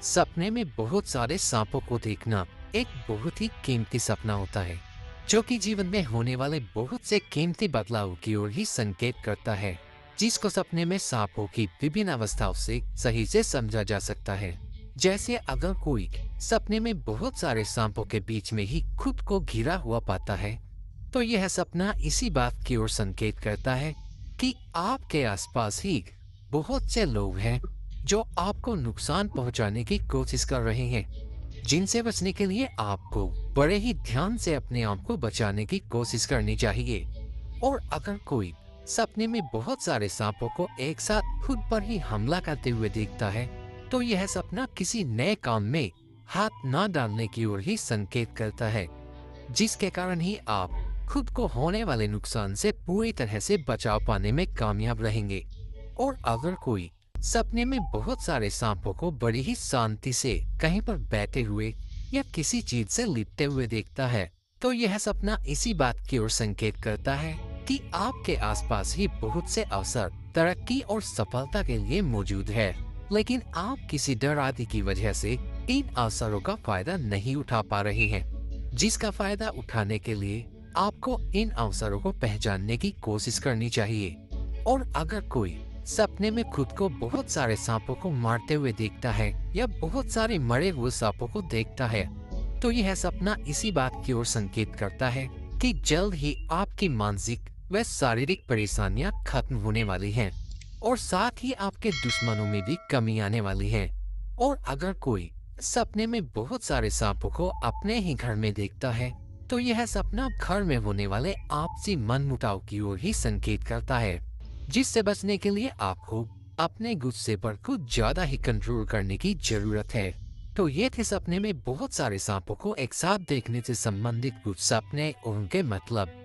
सपने में बहुत सारे सांपों को देखना एक बहुत ही कीमती सपना होता है, जो कि जीवन में होने वाले बहुत से कीमती बदलाव की ओर ही संकेत करता है, जिसको सपने में सांपों की विभिन्न अवस्थाओं से सही से समझा जा सकता है। जैसे अगर कोई सपने में बहुत सारे सांपों के बीच में ही खुद को घिरा हुआ पाता है, तो यह सपना इसी बात की ओर संकेत करता है कि आपके आसपास ही बहुत से लोग हैं जो आपको नुकसान पहुंचाने की कोशिश कर रहे हैं, जिनसे बचने के लिए आपको बड़े ही ध्यान से अपने आप को बचाने की कोशिश करनी चाहिए। और अगर कोई सपने में बहुत सारे सांपों को एक साथ खुद पर ही हमला करते हुए देखता है, तो यह सपना किसी नए काम में हाथ न डालने की ओर ही संकेत करता है, जिसके कारण ही आप खुद को होने वाले नुकसान से पूरी तरह से बचाव पाने में कामयाब रहेंगे। और अगर कोई सपने में बहुत सारे सांपों को बड़ी ही शांति से कहीं पर बैठे हुए या किसी चीज से लिपटे हुए देखता है, तो यह सपना इसी बात की ओर संकेत करता है कि आपके आसपास ही बहुत से अवसर तरक्की और सफलता के लिए मौजूद है, लेकिन आप किसी डर आदि की वजह से इन अवसरों का फायदा नहीं उठा पा रहे हैं, जिसका फायदा उठाने के लिए आपको इन अवसरों को पहचानने की कोशिश करनी चाहिए। और अगर कोई सपने में खुद को बहुत सारे सांपों को मारते हुए देखता है या बहुत सारे मरे हुए सांपों को देखता है, तो यह सपना इसी बात की ओर संकेत करता है कि जल्द ही आपकी मानसिक व शारीरिक परेशानियां खत्म होने वाली हैं और साथ ही आपके दुश्मनों में भी कमी आने वाली है। और अगर कोई सपने में बहुत सारे सांपों को अपने ही घर में देखता है, तो यह सपना घर में होने वाले आपसी मनमुटाव की ओर ही संकेत करता है, जिससे बचने के लिए आपको अपने गुस्से पर कुछ ज्यादा ही कंट्रोल करने की जरूरत है। तो ये थे सपने में बहुत सारे सांपों को एक साथ देखने से संबंधित कुछ सपने और उनके मतलब।